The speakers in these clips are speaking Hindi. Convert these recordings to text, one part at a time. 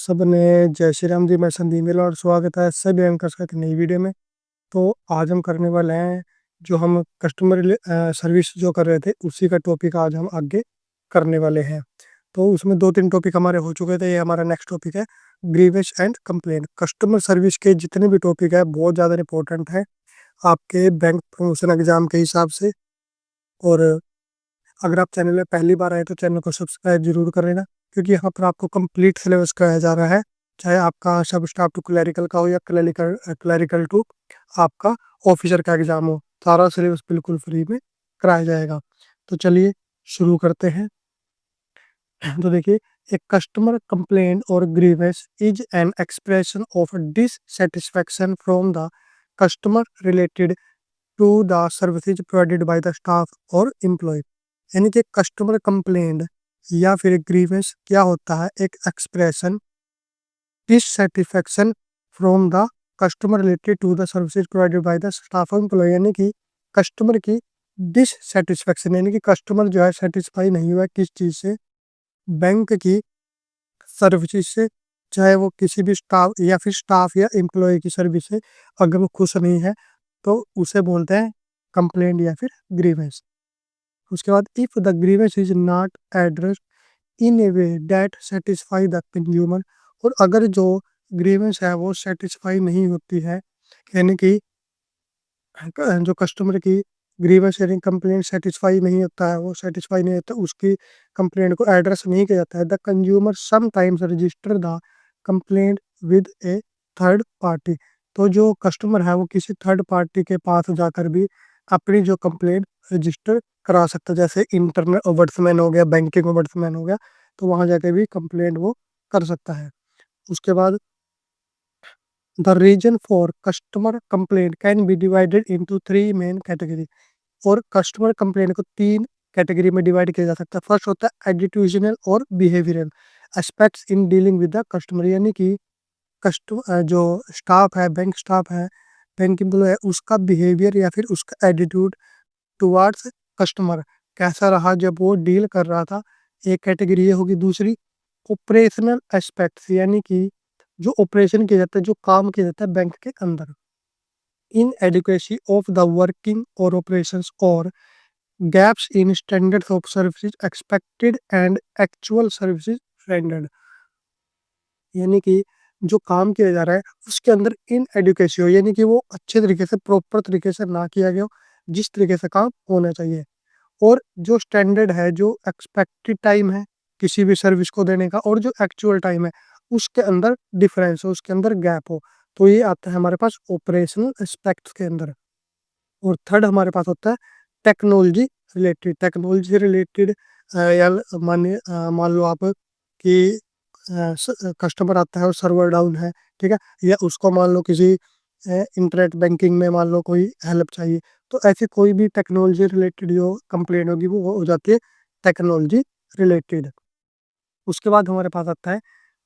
सबने जय श्री राम जी। मैं संदीप मेला और स्वागत है सभी एंकर्स का एक नई वीडियो में। तो आज हम करने वाले हैं जो हम कस्टमर सर्विस जो कर रहे थे उसी का टॉपिक आज हम आगे करने वाले हैं। तो उसमें 2-3 टॉपिक हमारे हो चुके थे। ये हमारा नेक्स्ट टॉपिक है grievance and complaint. Customer service के जितने भी टॉपिक है बहुत ज़्यादा इंपॉर्टेंट है आपके बैंक प्रमोशन एग्जाम के हिसाब से। और अगर आप चैनल में पहली बार आए तो चैनल को सब्सक्राइब जरूर कर लेना, क्योंकि यहाँ पर आपको कंप्लीट सिलेबस कराया जा रहा है, चाहे आपका सब स्टाफ टू क्लरिकल का हो या क्लरिकल टू आपका ऑफिसर का एग्जाम हो। सारा सिलेबस बिल्कुल फ्री में कराया जाएगा। तो चलिए शुरू करते हैं। तो देखिए, एक कस्टमर कंप्लेंट और grievance is an expression of dissatisfaction from the customer related to the services provided by the staff और एम्प्लॉय। यानी कि कस्टमर कंप्लेंट या फिर ग्रीवेंस क्या होता है? एक expression dissatisfaction from the customer related to the services provided by the staff और एम्प्लॉय। यानी कि कस्टमर की डिससेटिस्फैक्शन, यानी कि कस्टमर जो है सेटिस्फाई नहीं हुआ किस चीज़ से? बैंक की सर्विसेज से, चाहे वो किसी भी स्टाफ या फिर स्टाफ या एम्प्लॉय की सर्विस से अगर वो खुश नहीं है तो उसे बोलते हैं कंप्लेंट या फिर ग्रीवेंस। उसके बाद if the grievance is not address in A way that satisfy the consumer. और अगर जो ग्रीवेंस है वो सेटिस्फाई नहीं होती है, यानी कि जो कस्टमर की ग्रीवेंस यानी कंप्लेंट सेटिस्फाई नहीं होता है, वो सेटिस्फाई नहीं होता, उसकी कंप्लेंट को एड्रेस नहीं किया जाता है, the consumer sometimes register the complaint with A third party. तो जो कस्टमर है वो किसी थर्ड पार्टी के पास जाकर भी अपनी जो कंप्लेंट रजिस्टर करा सकता है, जैसे इंटरनेट ओम्बड्समैन हो गया, बैंकिंग ओम्बड्समैन हो गया, तो वहाँ जाकर भी कंप्लेंट वो कर सकता है। उसके बाद the reason for customer complaint can be divided into 3 main category. और कस्टमर कंप्लेंट को 3 कैटेगरी में डिवाइड किया जा सकता है। फर्स्ट होता है एडिट्यूशनल और behavioural aspects in dealing with the customer. यानी कि कस्टमर जो स्टाफ है, बैंक स्टाफ है, बैंक एम्प्लॉय है, उसका बिहेवियर या फिर उसका एटीट्यूड टुवार्ड्स कस्टमर कैसा रहा जब वो डील कर रहा था, एक कैटेगरी ये होगी। दूसरी ऑपरेशनल एस्पेक्ट्स, यानी कि जो ऑपरेशन किया जाता है, जो काम किया जाता है बैंक के अंदर, इन एडिक्वेसी ऑफ द वर्किंग और ऑपरेशंस और gaps in standards of services expected and actual services rendered. यानी कि जो काम किया जा रहा है उसके अंदर इन एडुकेसी हो, यानी कि वो अच्छे तरीके से प्रॉपर तरीके से ना किया गया हो जिस तरीके से काम होना चाहिए। और जो स्टैंडर्ड है, जो एक्सपेक्टेड टाइम है किसी भी सर्विस को देने का, और जो एक्चुअल टाइम है उसके अंदर डिफरेंस हो, उसके अंदर गैप हो। तो ये आता है हमारे पास ऑपरेशनल एस्पेक्ट्स के अंदर। और थर्ड हमारे पास होता है टेक्नोलॉजी रिलेटेड। टेक्नोलॉजी रिलेटेड या मान लो आप कि कस्टमर आता है और सर्वर डाउन है, ठीक है, या उसको मान लो किसी इंटरनेट बैंकिंग में मान लो कोई हेल्प चाहिए, तो ऐसी कोई भी टेक्नोलॉजी रिलेटेड जो कंप्लेंट होगी वो हो जाती है टेक्नोलॉजी रिलेटेड। उसके बाद हमारे पास आता है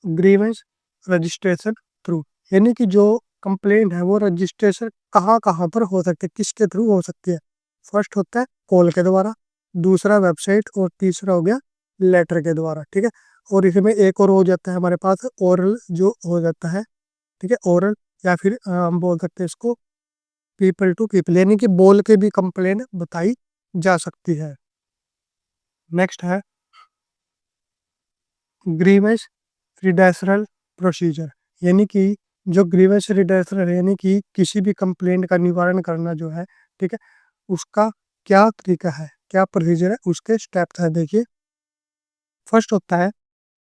ग्रीवेंस रजिस्ट्रेशन थ्रू। यानी कि जो कंप्लेंट है वो रजिस्ट्रेशन कहाँ कहाँ पर हो सकती है, किसके थ्रू हो सकती है? फर्स्ट होता है कॉल के द्वारा, दूसरा वेबसाइट, और तीसरा हो गया लेटर के द्वारा, ठीक है। और इसमें एक और हो जाता है हमारे पास ओरल, जो हो जाता है, ठीक है, ओरल, या फिर हम बोल सकते हैं इसको पीपल टू पीपल, यानी कि बोल के भी कंप्लेंट बताई जा सकती है। नेक्स्ट है ग्रीवेंस रिडेशनल प्रोसीजर। यानी कि जो ग्रीवेंस रिडेशनल, यानी कि किसी भी कंप्लेंट का निवारण करना जो है, ठीक है, उसका क्या तरीका है, क्या प्रोसीजर है, उसके स्टेप्स है। देखिए, फर्स्ट होता है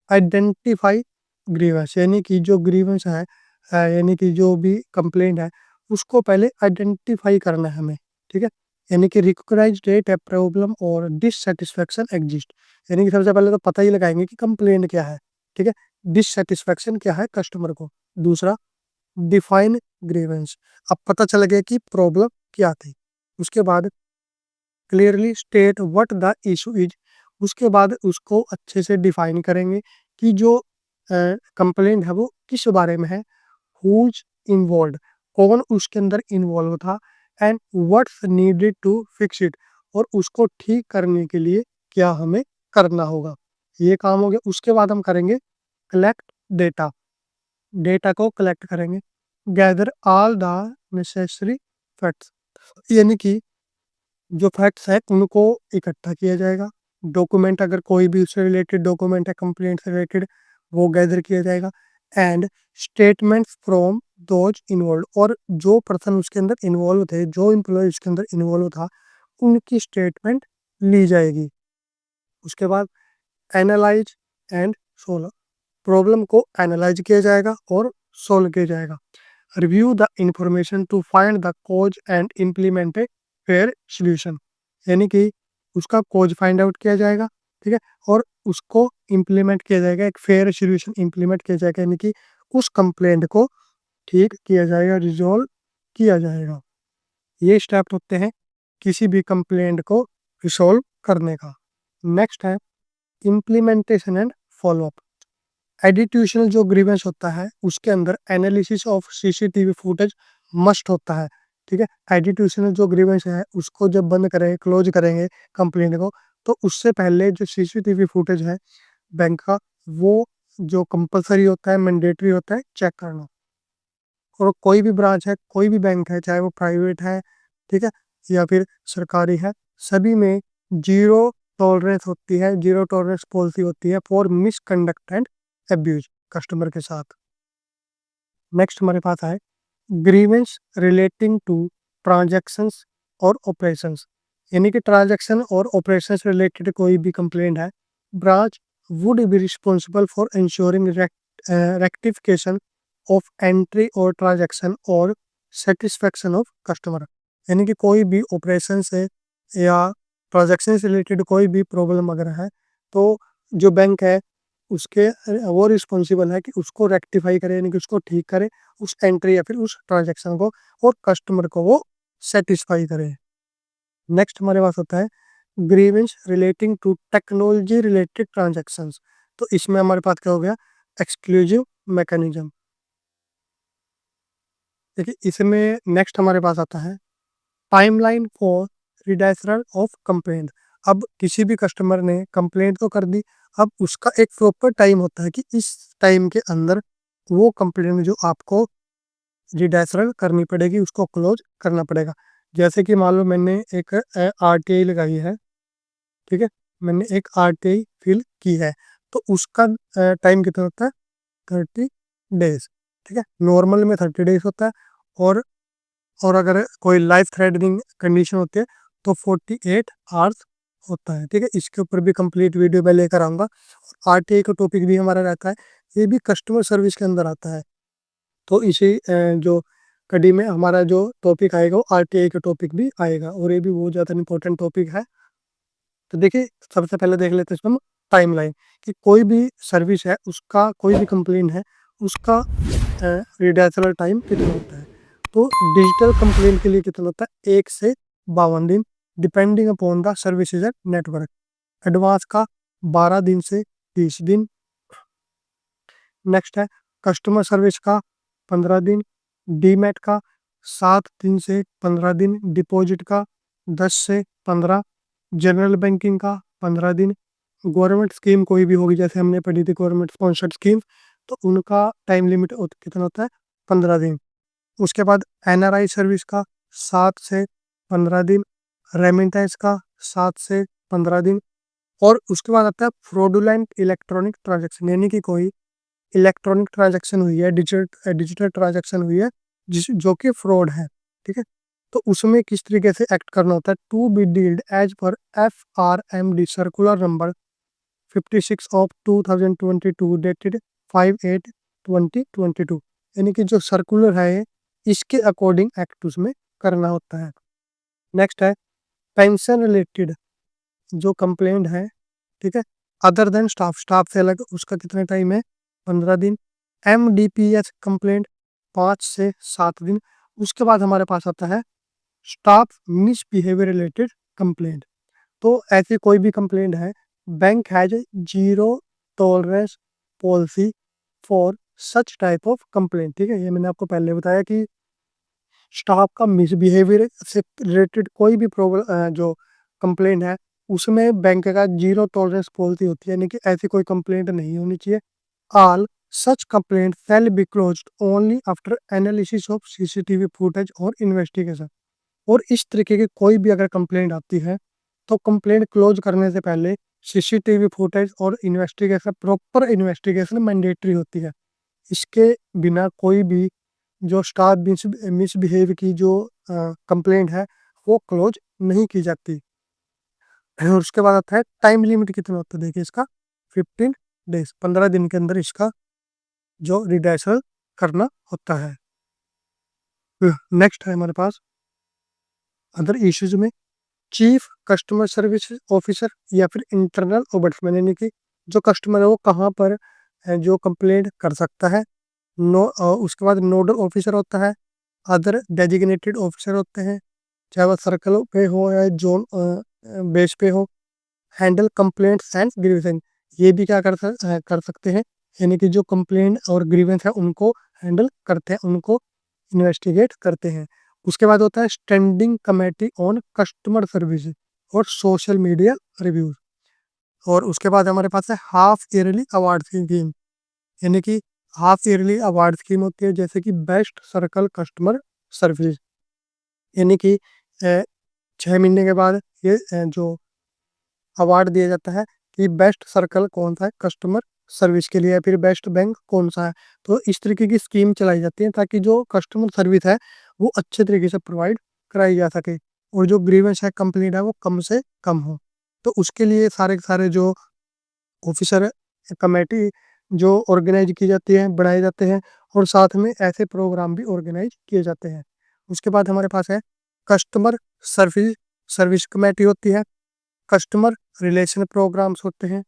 आइडेंटिफाई ग्रीवेंस। यानी कि जो ग्रीवेंस है, यानी कि जो भी कंप्लेंट है उसको पहले आइडेंटिफाई करना है हमें, ठीक है। यानी कि रिकॉग्नाइज डेट ए प्रॉब्लम और डिससेटिस्फैक्शन एग्जिस्ट। यानी कि सबसे पहले तो पता ही लगाएंगे कि कंप्लेंट क्या है, ठीक है, डिससेटिस्फैक्शन क्या है कस्टमर को। दूसरा डिफाइन ग्रीवेंस, अब पता चल गया कि प्रॉब्लम क्या थी। उसके बाद clearly state what the issue is. उसके बाद उसको अच्छे से डिफाइन करेंगे कि जो कंप्लेंट है वो किस बारे में है, हुज इन्वॉल्व, कौन उसके अंदर इन्वॉल्व था, and what's needed to fix it, और उसको ठीक करने के लिए क्या हमें करना होगा। ये काम हो गया। उसके बाद हम करेंगे कलेक्ट डेटा। डेटा को कलेक्ट करेंगे, gather all the necessary facts, यानी कि जो फैक्ट्स है उनको इकट्ठा किया जाएगा। डॉक्यूमेंट, अगर कोई भी उससे रिलेटेड डॉक्यूमेंट है कंप्लेंट से रिलेटेड, वो गैदर किया जाएगा। And statements from those involve, और जो पर्सन उसके अंदर इन्वॉल्व थे, जो एम्प्लॉय उसके अंदर इन्वॉल्व था, उनकी स्टेटमेंट ली जाएगी। उसके बाद एनालाइज एंड सोल्व, प्रॉब्लम को एनालाइज किया जाएगा और सोल्व किया जाएगा। Review the information to find the cause and implement a fair solution, यानी कि उसका कॉज फाइंड आउट किया जाएगा, ठीक है, और उसको इम्प्लीमेंट किया जाएगा, एक फेयर सोल्यूशन इम्प्लीमेंट किया जाएगा, यानी कि उस कंप्लेंट को ठीक किया जाएगा, रिजॉल्व किया जाएगा। ये स्टेप होते हैं किसी भी कंप्लेंट को रिजॉल्व करने का। नेक्स्ट है इम्प्लीमेंटेशन एंड फॉलोअप। एडिट्यूशनल जो ग्रीवेंस होता है उसके अंदर analysis of CCTV footage must होता है, ठीक है। एडिट्यूशनल जो ग्रीवेंस है उसको जब बंद करेंगे, क्लोज करेंगे कंप्लेंट को, तो उससे पहले जो सीसीटीवी फुटेज है बैंक का, वो जो कंपलसरी होता है, मैंडेटरी होता है चेक करना। और कोई भी ब्रांच है, कोई भी बैंक है, चाहे वो प्राइवेट है, ठीक है, या फिर सरकारी है, सभी में जीरो टॉलरेंस होती है, जीरो टॉलरेंस पॉलिसी होती है for misconduct and abuse customer के साथ। नेक्स्ट हमारे पास है ग्रीवेंस रिलेटिंग टू ट्रांजैक्शंस और ऑपरेशंस, यानी कि ट्रांजैक्शन और ऑपरेशंस रिलेटेड कोई भी कंप्लेंट है, branch would be responsible for ensuring rectification of entry और ट्रांजैक्शन और सेटिस्फेक्शन ऑफ कस्टमर, यानी कि कोई भी ऑपरेशन से या ट्रांजैक्शन से रिलेटेड कोई भी प्रॉब्लम अगर है, तो जो बैंक है उसके वो रिस्पॉन्सिबल है कि उसको रेक्टिफाई करे, यानी कि उसको ठीक करे, उस एंट्री या फिर उस ट्रांजैक्शन को, और कस्टमर को वो सेटिस्फाई करे। नेक्स्ट हमारे पास होता है grievance relating to technology related transactions, तो इसमें हमारे पास क्या हो गया, एक्सक्लूसिव मैकेनिज्म। देखिए इसमें नेक्स्ट हमारे पास आता है टाइमलाइन फॉर रिडायसरल ऑफ कंप्लेंट। अब किसी भी कस्टमर ने कंप्लेंट तो कर दी, अब उसका एक प्रॉपर टाइम होता है कि इस टाइम के अंदर वो कंप्लेंट जो आपको रिडायसरल करनी पड़ेगी, उसको क्लोज करना पड़ेगा। जैसे कि मान लो मैंने एक आरटीआई लगाई है, ठीक है, मैंने एक आरटीआई फिल की है, तो उसका टाइम कितना होता है, 30 डेज, ठीक है, नॉर्मल में 30 डेज होता है, और और अगर कोई लाइफ थ्रेटनिंग कंडीशन होती है तो 48 आवर्स होता है, ठीक है। इसके ऊपर भी कंप्लीट वीडियो मैं लेकर आऊँगा। आरटीआई का टॉपिक भी हमारा रहता है, ये भी कस्टमर सर्विस के अंदर आता है, तो इसी जो कड़ी में हमारा जो टॉपिक आएगा वो आरटीआई का टॉपिक भी आएगा, और ये भी बहुत ज़्यादा इंपॉर्टेंट टॉपिक है। तो देखिए सबसे पहले देख लेते हैं इसमें टाइमलाइन, कि कोई भी सर्विस है उसका, कोई भी कंप्लेन है उसका रिडैशनल टाइम कितना होता है। तो डिजिटल कंप्लेंट के लिए कितना होता है, 1 से 52 दिन, depending upon the services and network. Advance का 12 दिन से 30 दिन। नेक्स्ट है कस्टमर सर्विस का 15 दिन, डीमैट का 7 दिन से 15 दिन, डिपॉजिट का 10 से 15, जनरल बैंकिंग का 15 दिन, गवर्नमेंट स्कीम कोई भी होगी, जैसे हमने पढ़ी थी गवर्नमेंट स्पॉन्सर्ड स्कीम, तो उनका टाइम लिमिट कितना होता है, 15 दिन। उसके बाद एनआरआई सर्विस का 7 से 15 दिन, रेमिटेंस का 7 से 15 दिन, और उसके बाद आता है फ्रॉडुलेंट इलेक्ट्रॉनिक ट्रांजेक्शन, यानी कि कोई इलेक्ट्रॉनिक ट्रांजेक्शन हुई है, डिजिटल ट्रांजेक्शन हुई है, जो कि फ्रॉड है, ठीक है, तो उसमें किस तरीके से एक्ट करना होता है, to be dealt as per FRMD circular number 56 of 2022 dated 5/8/2022, यानी कि जो सर्कुलर है इसके अकॉर्डिंग एक्ट उसमें करना होता है। नेक्स्ट है पेंशन रिलेटेड जो कंप्लेंट है, ठीक है, अदर देन स्टाफ, स्टाफ से अलग, उसका कितना टाइम है, 15 दिन। MDPS कंप्लेंट 5 से 7 दिन। उसके बाद हमारे पास आता है स्टाफ मिसबिहेवियर रिलेटेड कंप्लेंट, तो ऐसी कोई भी कंप्लेंट है, bank has zero tolerance policy for such type of complaint, ठीक है, ये मैंने आपको पहले बताया कि स्टाफ का मिसबिहेवियर से रिलेटेड कोई भी प्रॉब्लम जो कंप्लेंट है उसमें बैंक का जीरो टॉलरेंस पॉलिसी होती है, यानी कि ऐसी कोई कंप्लेंट नहीं होनी चाहिए। All such complaint shall be closed only after analysis of CCTV footage और इन्वेस्टिगेशन। और इस तरीके की कोई भी अगर कंप्लेंट आती है तो कंप्लेंट क्लोज करने से पहले सीसीटीवी फुटेज और इन्वेस्टिगेशन, प्रॉपर इन्वेस्टिगेशन मैंडेटरी होती है। इसके बिना कोई भी जो स्टाफ मिसबिहेव की जो कंप्लेंट है वो क्लोज नहीं की जाती। और उसके बाद आता है टाइम लिमिट कितना होता है, देखिए इसका 15 डेज, 15 दिन के अंदर इसका जो रिडायसल करना होता है। नेक्स्ट है हमारे पास अदर इश्यूज में चीफ कस्टमर सर्विस ऑफिसर या फिर इंटरनल ओबड्समैन, यानी कि जो कस्टमर है वो कहाँ पर जो कंप्लेंट कर सकता है। उसके बाद नोडल ऑफिसर होता है, अदर डेजिग्नेटेड ऑफिसर होते हैं, चाहे वह सर्कल पे हो या जोन बेस पे हो। हैंडल कंप्लेंट्स एंड ग्रीवेंस, ये भी क्या कर सकते हैं, यानी कि जो कंप्लेंट और ग्रीवेंस है उनको हैंडल करते हैं, उनको इन्वेस्टिगेट करते हैं। उसके बाद होता है standing committee on customer service और सोशल मीडिया रिव्यूज। और उसके बाद हमारे पास है हाफ ईयरली अवार्ड स्कीम, यानी कि हाफ ईयरली अवार्ड स्कीम होती है जैसे कि बेस्ट सर्कल कस्टमर सर्विस, यानी कि 6 महीने के बाद ये जो अवार्ड दिया जाता है कि बेस्ट सर्कल कौन सा है कस्टमर सर्विस के लिए, या फिर बेस्ट बैंक कौन सा है। तो इस तरीके की स्कीम चलाई जाती है ताकि जो कस्टमर सर्विस है वो अच्छे तरीके से प्रोवाइड कराई जा सके और जो ग्रीवेंस है कंप्लेंट है वो कम से कम हो। तो उसके लिए सारे के सारे जो ऑफिसर कमेटी जो ऑर्गेनाइज की जाती है, बनाए जाते हैं, और साथ में ऐसे प्रोग्राम भी ऑर्गेनाइज किए जाते हैं। उसके बाद हमारे पास है कस्टमर सर्विस सर्विस कमेटी होती है, कस्टमर रिलेशन प्रोग्राम्स होते हैं,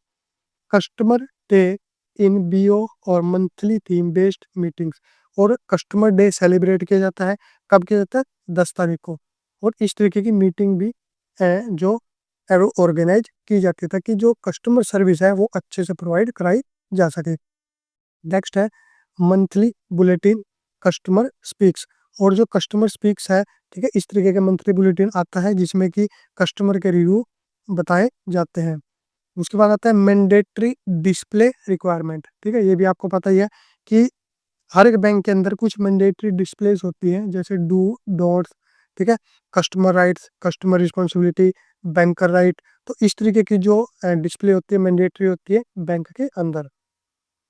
कस्टमर डे इन बीओ और मंथली थीम बेस्ड मीटिंग्स। और कस्टमर डे सेलिब्रेट किया जाता है, कब किया जाता है, 10 तारीख को। और इस तरीके की मीटिंग भी जो ऑर्गेनाइज की जाती है ताकि जो कस्टमर सर्विस है वो अच्छे से प्रोवाइड कराई जा सके। नेक्स्ट है मंथली बुलेटिन कस्टमर स्पीक्स। और जो कस्टमर स्पीक्स है, ठीक है, इस तरीके का मंथली बुलेटिन आता है जिसमें कि कस्टमर के रिव्यू बताए जाते हैं। उसके बाद आता है मैंडेटरी डिस्प्ले रिक्वायरमेंट, ठीक है, ये भी आपको पता ही है कि हर एक बैंक के अंदर कुछ मैंडेटरी डिस्प्लेस होती हैं जैसे डू डोंट्स, ठीक है, customer rights, customer responsibility, banker right. तो इस तरीके की जो डिस्प्ले होती है मैंडेटरी होती है बैंक के अंदर।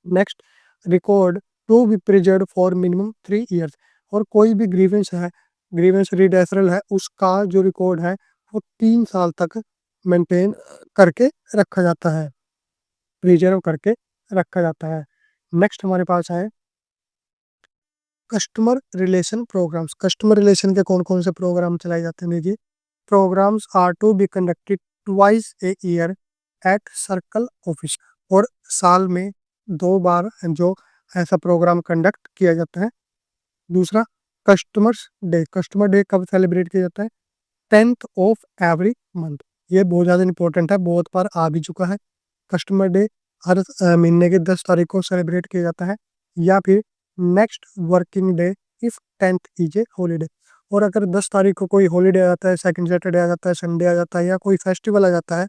Next, record to be preserve for minimum 3 years. और कोई भी ग्रीवेंस है, ग्रीवेंस रिडेसरल है, उसका जो रिकॉर्ड है वो 3 साल तक मेंटेन करके रखा जाता है, प्रिजर्व करके रखा जाता है। नेक्स्ट हमारे पास है customer relation programmes. Customer relation के कौन कौन से प्रोग्राम चलाए जाते हैं, देखिए, programmes are to be conducted twice a year at circle office. और साल में 2 बार जो ऐसा प्रोग्राम कंडक्ट किया जाता है। दूसरा, कस्टमर्स डे। कस्टमर डे कब सेलिब्रेट किया जाता है, 10th ऑफ एवरी मंथ। ये बहुत ज़्यादा इंपॉर्टेंट है, बहुत बार आ भी चुका है। कस्टमर डे हर महीने के 10 तारीख को सेलिब्रेट किया जाता है, या फिर next working day if 10th is a holiday. और अगर 10 तारीख को कोई हॉलीडे आ जाता है, सेकंड सैटरडे आ जाता है, संडे आ जाता है, या कोई फेस्टिवल आ जाता है,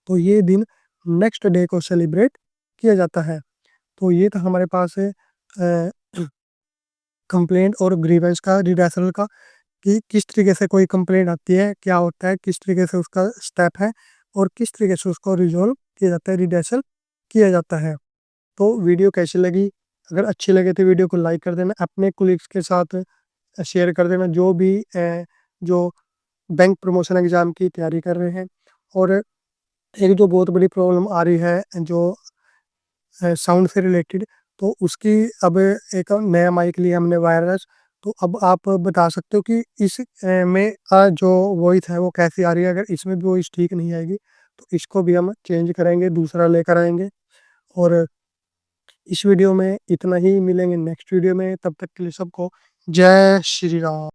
तो ये दिन नेक्स्ट डे को सेलिब्रेट किया जाता है। तो ये था हमारे पास है कंप्लेंट और ग्रीवेंस का, रिड्रेसल का, कि किस तरीके से कोई कंप्लेंट आती है, क्या होता है, किस तरीके से उसका स्टेप है, और किस तरीके से उसको रिजॉल्व किया जाता है, रिड्रेसल किया जाता है। तो वीडियो कैसी लगी, अगर अच्छी लगे तो वीडियो को लाइक कर देना, अपने कोलीग्स के साथ शेयर कर देना जो भी जो बैंक प्रमोशन एग्ज़ाम की तैयारी कर रहे हैं। और एक जो बहुत बड़ी प्रॉब्लम आ रही है जो साउंड से रिलेटेड, तो उसकी अब एक नया माइक लिया हमने वायरलेस। तो अब आप बता सकते हो कि इस में जो वॉइस है वो कैसी आ रही है। अगर इसमें भी वॉइस ठीक नहीं आएगी तो इसको भी हम चेंज करेंगे, दूसरा लेकर आएंगे। और इस वीडियो में इतना ही, मिलेंगे नेक्स्ट वीडियो में, तब तक के लिए सबको जय श्री राम।